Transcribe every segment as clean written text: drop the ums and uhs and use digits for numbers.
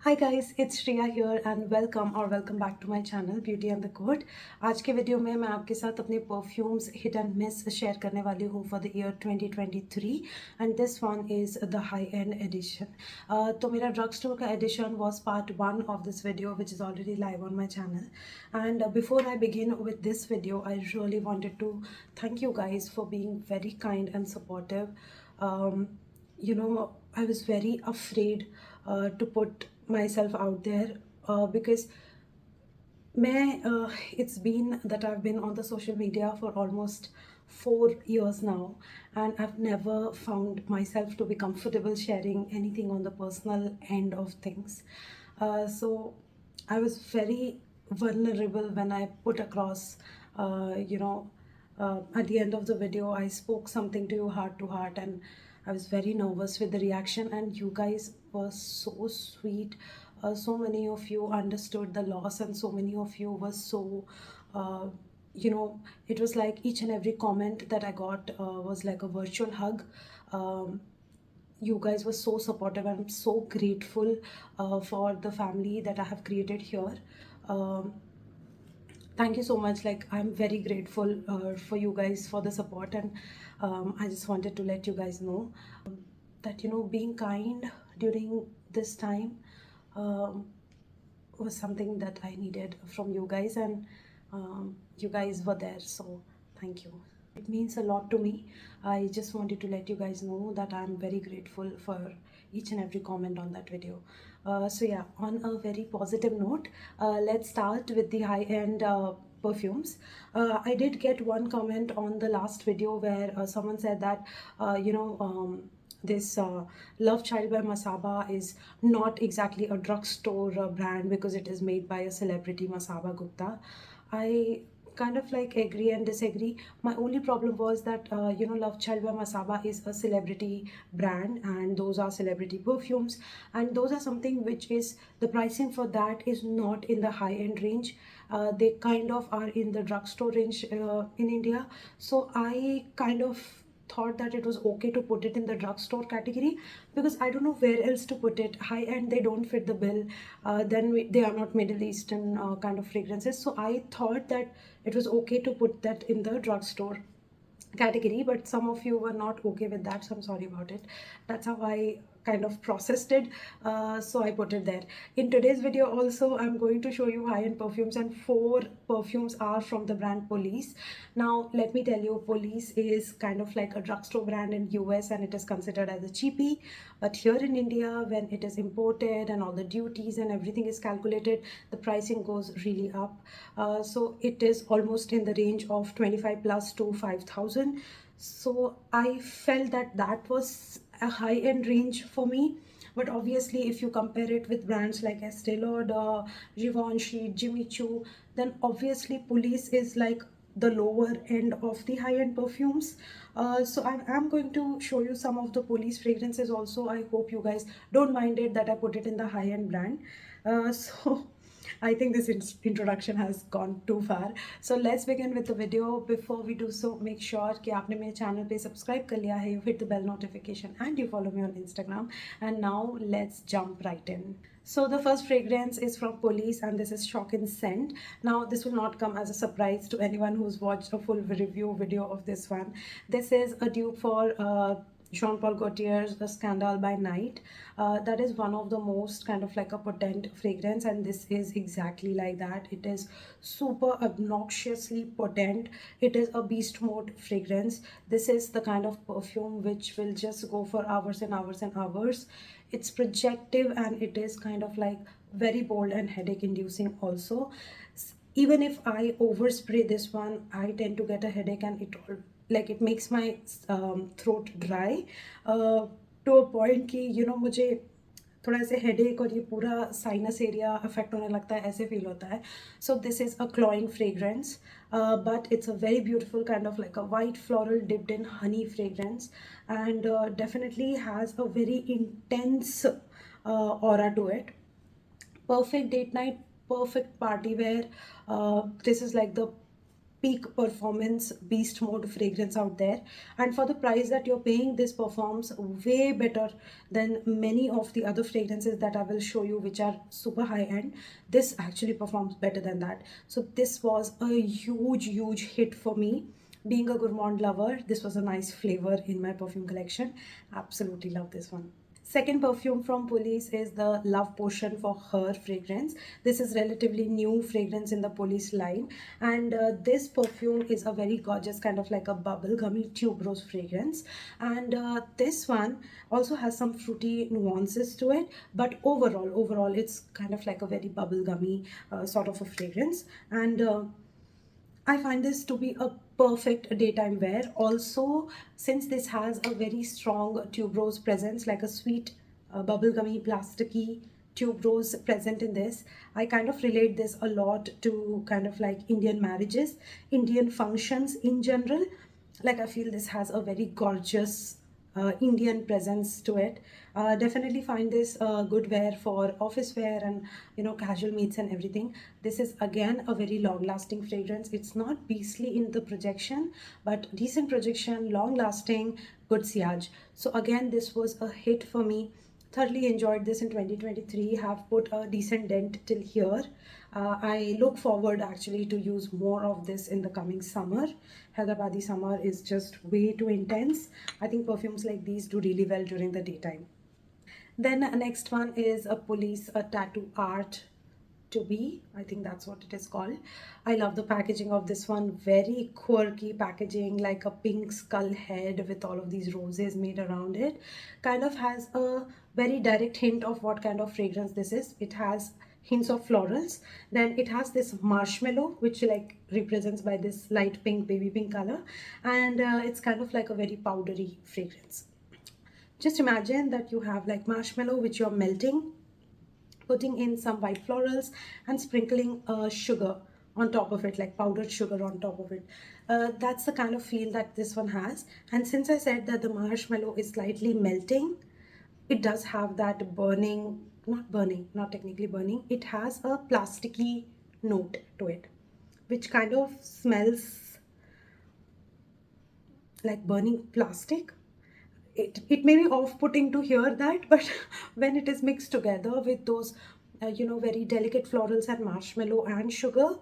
Hi guys, it's Shreya here and welcome back to my channel Beauty and the Code. आज के video में मैं आपके साथ अपने perfumes hit and miss share करने वाली हूँ for the year 2023 and this one is the high end edition. तो मेरा ड्रग स्टोर का edition was part 1 of this video which is already live on my channel and before I begin with this video I really wanted to thank you guys for being very kind and supportive. I was very afraid to put myself out there because it's been that I've been on the social media for almost 4 years now, and I've never found myself to be comfortable sharing anything on the personal end of things. So I was very vulnerable when I put across, at the end of the video, I spoke something to you heart to heart, and I was very nervous with the reaction, and you guys were so sweet. So many of you understood the loss, and so many of you were so, it was like each and every comment that I got was like a virtual hug. You guys were so supportive. I'm so grateful for the family that I have created here. Thank you so much. Like, I'm very grateful for you guys for the support, and I just wanted to let you guys know that being kind during this time was something that I needed from you guys, and you guys were there, so thank you. It means a lot to me. I just wanted to let you guys know that I'm very grateful for each and every comment on that video. So yeah, on a very positive note, let's start with the high-end perfumes. I did get one comment on the last video where someone said that this Love Child by Masaba is not exactly a drugstore brand because it is made by a celebrity, Masaba Gupta. I kind of like agree and disagree. My only problem was that Love Child by Masaba is a celebrity brand, and those are celebrity perfumes, and those are something which is the pricing for that is not in the high end range. They kind of are in the drugstore range in India. So I kind of thought that it was okay to put it in the drugstore category because I don't know where else to put it. High end, they don't fit the bill. They are not Middle Eastern kind of fragrances. So I thought that it was okay to put that in the drugstore category, but some of you were not okay with that, so I'm sorry about it. That's how I kind of processed it, so I put it there. In today's video also, I'm going to show you high-end perfumes, and 4 perfumes are from the brand Police. Now let me tell you, Police is kind of like a drugstore brand in US, and it is considered as a cheapie, but here in India, when it is imported and all the duties and everything is calculated, the pricing goes really up. So it is almost in the range of 25 plus to 5,000. So I felt that that was a high-end range for me. But obviously, if you compare it with brands like Estee Lauder, Givenchy, Jimmy Choo, then obviously Police is like the lower end of the high-end perfumes. So I'm going to show you some of the Police fragrances also. I hope you guys don't mind it that I put it in the high-end brand. So I think this introduction has gone too far. So let's begin with the video. Before we do so, make sure कि आपने मेरे channel पे subscribe कर लिया है, you hit the bell notification, and you follow me on Instagram. And now let's jump right in. So the first fragrance is from Police, and this is Shockin Scent. Now this will not come as a surprise to anyone who's watched a full review video of this one. This is a dupe for Jean-Paul Gaultier's The Scandal by Night. That is one of the most kind of like a potent fragrance, and this is exactly like that. It is super obnoxiously potent. It is a beast mode fragrance. This is the kind of perfume which will just go for hours and hours and hours. It's projective, and it is kind of like very bold and headache inducing also. Even if I overspray this one, I tend to get a headache, and it makes my throat dry to a point कि मुझे थोड़ा ऐसे headache और ये पूरा sinus area affect होने लगता है, ऐसे फील होता है. So this is a cloying fragrance, but it's a very beautiful kind of like a white floral dipped in honey fragrance, and definitely has a very intense aura to it. Perfect date night, perfect party wear. This is like the peak performance beast mode fragrance out there, and for the price that you're paying, this performs way better than many of the other fragrances that I will show you, which are super high end. This actually performs better than that. So this was a huge hit for me. Being a gourmand lover, this was a nice flavor in my perfume collection. Absolutely love this one. Second perfume from Police is the Love Potion for Her fragrance. This is relatively new fragrance in the Police line, and this perfume is a very gorgeous kind of like a bubblegummy tuberose fragrance. And this one also has some fruity nuances to it, but overall, it's kind of like a very bubblegummy sort of a fragrance. And I find this to be a perfect daytime wear. Also, since this has a very strong tuberose presence, like a sweet, bubblegummy, plasticky tuberose present in this, I kind of relate this a lot to kind of like Indian marriages, Indian functions in general. Like I feel this has a very gorgeous Indian presence to it. Definitely find this good wear for office wear and casual meets and everything. This is again a very long lasting fragrance. It's not beastly in the projection, but decent projection, long lasting, good sillage. So again, this was a hit for me. Thoroughly enjoyed this in 2023. Have put a decent dent till here. I look forward actually to use more of this in the coming summer. Hyderabadi summer is just way too intense. I think perfumes like these do really well during the daytime. Then next one is a Police a tattoo art to be. I think that's what it is called. I love the packaging of this one. Very quirky packaging, like a pink skull head with all of these roses made around it. Kind of has a very direct hint of what kind of fragrance this is. It has hints of florals. Then it has this marshmallow, which like represents by this light pink, baby pink color. And it's kind of like a very powdery fragrance. Just imagine that you have like marshmallow which you're melting, putting in some white florals and sprinkling sugar on top of it, like powdered sugar on top of it. That's the kind of feel that this one has. And since I said that the marshmallow is slightly melting, it does have that burning, not burning, not technically burning, it has a plasticky note to it, which kind of smells like burning plastic. It may be off-putting to hear that, but when it is mixed together with those very delicate florals and marshmallow and sugar,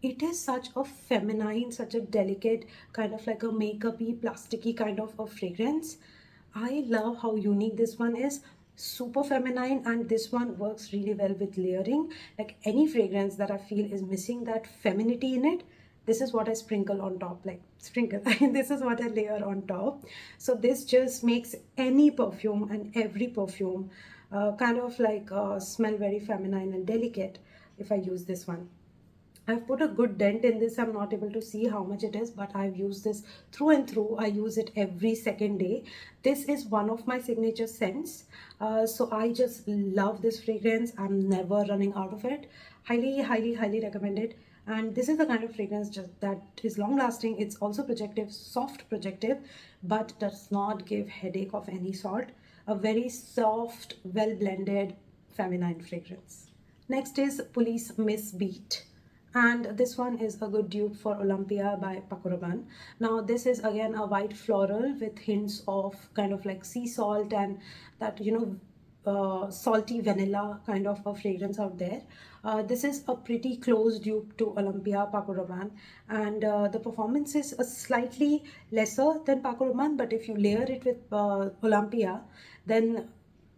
it is such a feminine, such a delicate kind of like a makeup-y, plasticky kind of a fragrance. I love how unique this one is. Super feminine, and this one works really well with layering. Like any fragrance that I feel is missing that femininity in it, this is what I sprinkle on top, like sprinkle. This is what I layer on top. So this just makes any perfume and every perfume kind of like smell very feminine and delicate if I use this one. I've put a good dent in this. I'm not able to see how much it is, but I've used this through and through. I use it every second day. This is one of my signature scents. So I just love this fragrance. I'm never running out of it. Highly recommend it. And this is the kind of fragrance just that is long lasting. It's also projective, soft projective, but does not give headache of any sort. A very soft, well blended, feminine fragrance. Next is Police Miss Beat, and this one is a good dupe for Olympia by Paco Rabanne. Now this is again a white floral with hints of kind of like sea salt and that salty vanilla kind of a fragrance out there. This is a pretty close dupe to Olympia Paco Rabanne, and the performance is a slightly lesser than Paco Rabanne, but if you layer it with Olympia, then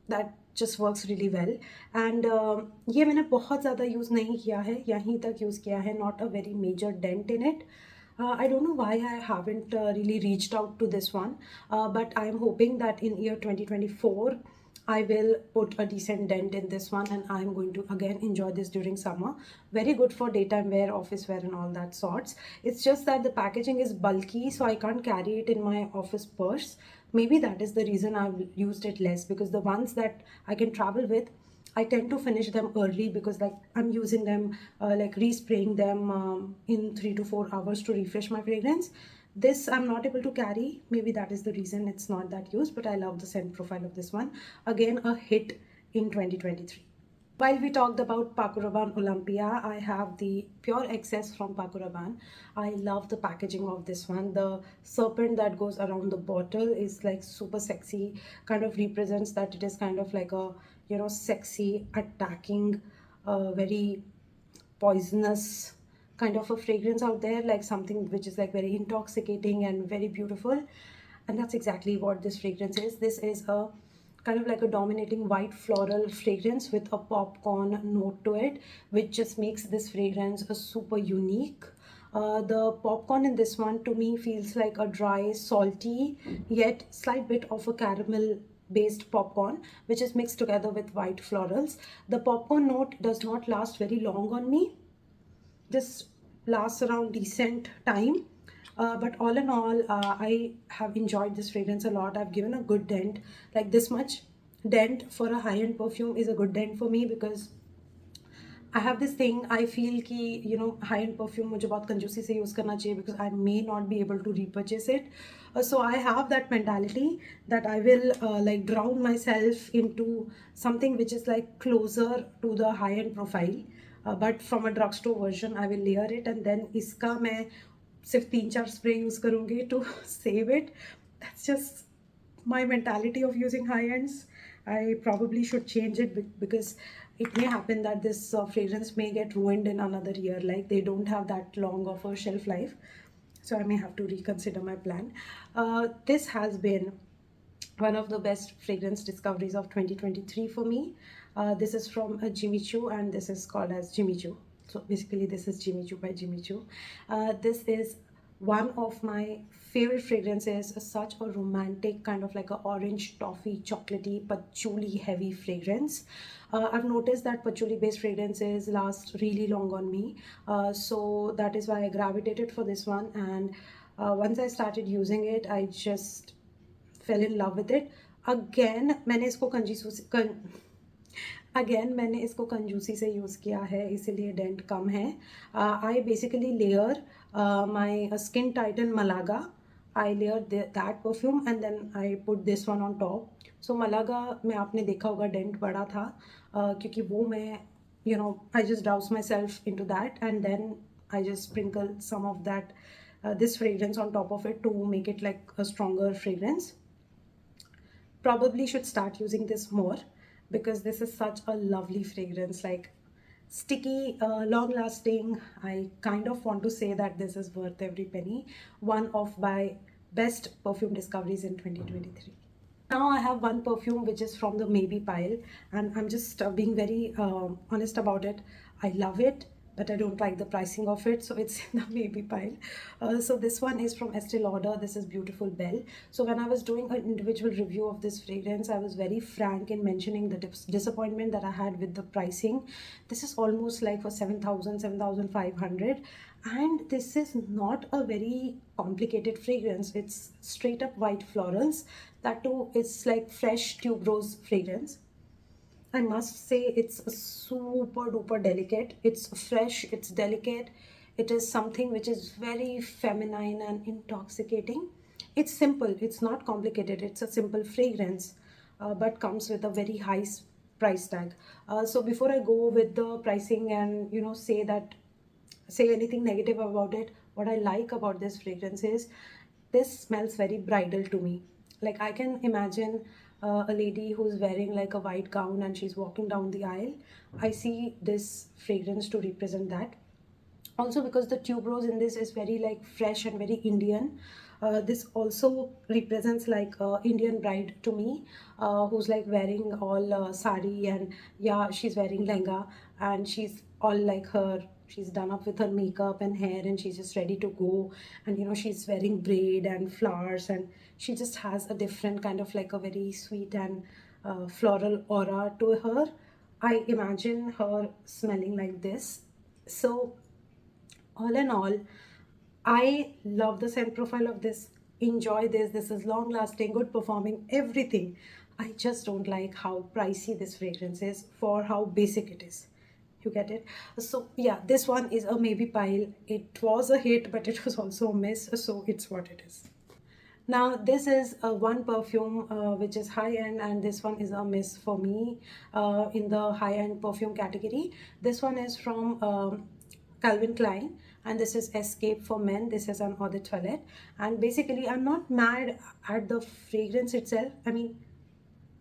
that just works really well. And ये मैंने बहुत ज़्यादा use नहीं किया है, यहीं तक use किया है, not a very major dent in it. I don't know why I haven't really reached out to this one, but I am hoping that in year 2024 I will put a decent dent in this one, and I'm going to again enjoy this during summer. Very good for daytime wear, office wear and all that sorts. It's just that the packaging is bulky, so I can't carry it in my office purse. Maybe that is the reason I've used it less, because the ones that I can travel with, I tend to finish them early because like I'm using them like respraying them in 3 to 4 hours to refresh my fragrance. This I'm not able to carry. Maybe that is the reason it's not that used, but I love the scent profile of this one. Again, a hit in 2023. While we talked about Pakuraban Olympia, I have the pure excess from Pakuraban. I love the packaging of this one. The serpent that goes around the bottle is like super sexy, kind of represents that it is kind of like a, sexy, attacking, very poisonous kind of a fragrance out there, like something which is like very intoxicating and very beautiful. And that's exactly what this fragrance is. This is a kind of like a dominating white floral fragrance with a popcorn note to it, which just makes this fragrance a super unique. The popcorn in this one to me feels like a dry, salty, yet slight bit of a caramel based popcorn, which is mixed together with white florals. The popcorn note does not last very long on me. This lasts around decent time. But all in all, I have enjoyed this fragrance a lot. I've given a good dent. Like this much dent for a high-end perfume is a good dent for me, because I have this thing. I feel कि high-end perfume मुझे बहुत कंजूसी से use करना चाहिए, because I may not be able to repurchase it. So I have that mentality that I will like drown myself into something which is like closer to the high-end profile. But from a drugstore version, I will layer it, and then इसका मैं सिर्फ 3-4 spray use करूँगी to save it. That's just my mentality of using high ends. I probably should change it, because it may happen that this fragrance may get ruined in another year. Like they don't have that long of a shelf life. So I may have to reconsider my plan. This has been one of the best fragrance discoveries of 2023 for me. This is from a Jimmy Choo, and this is called as Jimmy Choo. So basically, this is Jimmy Choo by Jimmy Choo. This is one of my favorite fragrances. Such a romantic kind of like a orange toffee chocolatey patchouli heavy fragrance. I've noticed that patchouli based fragrances last really long on me, so that is why I gravitated for this one. And once I started using it, I just fell in love with it. Again मैंने इसको कंजूसी से use किया है, इसीलिए डेंट कम है. I basically layer my skin Titan Malaga. I layer that perfume and then I put this one on top. So Malaga में आपने देखा होगा डेंट बड़ा था, क्योंकि वो मैं I just douse myself into that, and then I just sprinkle some of that this fragrance on top of it to make it like a stronger fragrance. Probably should start using this more, because this is such a lovely fragrance, like sticky, long lasting. I kind of want to say that this is worth every penny. One of my best perfume discoveries in 2023. Now I have one perfume which is from the maybe pile, and I'm just being very honest about it. I love it, but I don't like the pricing of it, so it's in the maybe pile. So this one is from Estee Lauder. This is Beautiful Belle. So when I was doing an individual review of this fragrance, I was very frank in mentioning the disappointment that I had with the pricing. This is almost like for 7,000, 7,500, and this is not a very complicated fragrance. It's straight up white florals. That too, it's like fresh tuberose fragrance. I must say it's a super duper delicate. It's fresh, it's delicate. It is something which is very feminine and intoxicating. It's simple, it's not complicated. It's a simple fragrance, but comes with a very high price tag. So before I go with the pricing and say anything negative about it, what I like about this fragrance is this smells very bridal to me. Like I can imagine a lady who's wearing like a white gown and she's walking down the aisle. I see this fragrance to represent that. Also, because the tuberose in this is very like fresh and very Indian, this also represents like a Indian bride to me, who's like wearing all sari, and yeah, she's wearing lehenga, and she's all like her. She's done up with her makeup and hair, and she's just ready to go. And she's wearing braid and flowers, and she just has a different kind of like a very sweet and floral aura to her. I imagine her smelling like this. So all in all, I love the scent profile of this. Enjoy this. This is long lasting, good performing, everything. I just don't like how pricey this fragrance is for how basic it is. You get it? So yeah, this one is a maybe pile. It was a hit, but it was also a miss. So it's what it is. Now, this is one perfume which is high end, and this one is a miss for me in the high end perfume category. This one is from Calvin Klein, and this is Escape for Men. This is an eau de toilette, and basically, I'm not mad at the fragrance itself. I mean,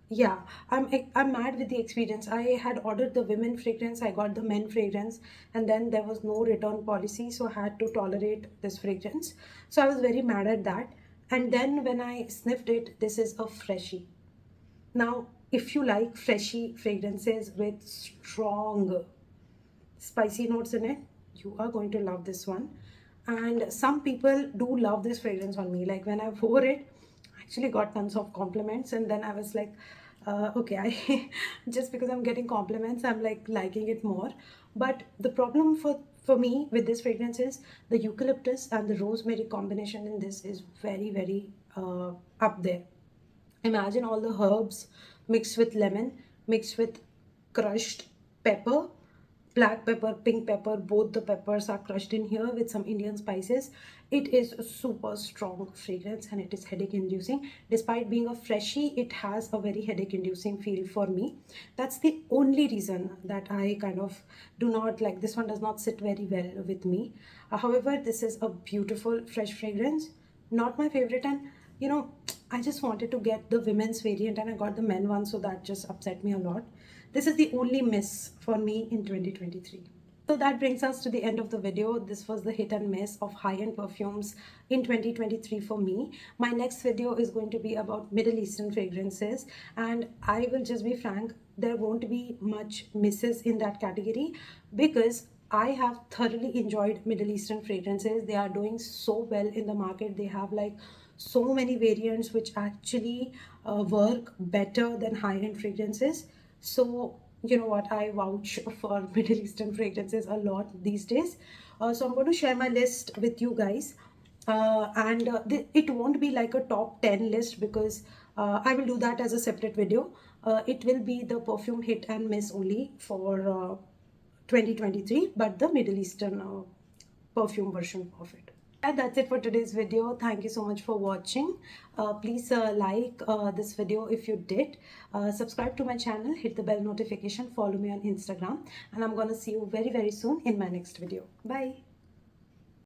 yeah, I'm mad with the experience. I had ordered the women fragrance, I got the men fragrance, and then there was no return policy, so I had to tolerate this fragrance. So I was very mad at that. And then when I sniffed it, this is a freshie. Now, if you like freshy fragrances with strong spicy notes in it, you are going to love this one. And some people do love this fragrance on me. Like when I wore it, I actually got tons of compliments, and then I was like, okay, I just because I'm getting compliments, I'm like liking it more. But the problem for me with this fragrance is the eucalyptus and the rosemary combination in this is very up there. Imagine all the herbs mixed with lemon, mixed with crushed pepper, black pepper, pink pepper, both the peppers are crushed in here with some Indian spices. It is a super strong fragrance and it is headache inducing. Despite being a freshie, it has a very headache inducing feel for me. That's the only reason that I kind of do not like this one, does not sit very well with me. However, this is a beautiful fresh fragrance, not my favorite. And you know, I just wanted to get the women's variant and I got the men one, so that just upset me a lot. This is the only miss for me in 2023. So that brings us to the end of the video. This was the hit and miss of high-end perfumes in 2023 for me. My next video is going to be about Middle Eastern fragrances, and I will just be frank, there won't be much misses in that category because I have thoroughly enjoyed Middle Eastern fragrances. They are doing so well in the market. They have like so many variants which actually work better than high-end fragrances. So you know what, I vouch for Middle Eastern fragrances a lot these days. So I'm going to share my list with you guys, and it won't be like a top 10 list because I will do that as a separate video. It will be the perfume hit and miss only for 2023, but the Middle Eastern perfume version of it. And that's it for today's video. Thank you so much for watching. Please like this video if you did. Subscribe to my channel, hit the bell notification, follow me on Instagram, and I'm gonna see you very soon in my next video. Bye.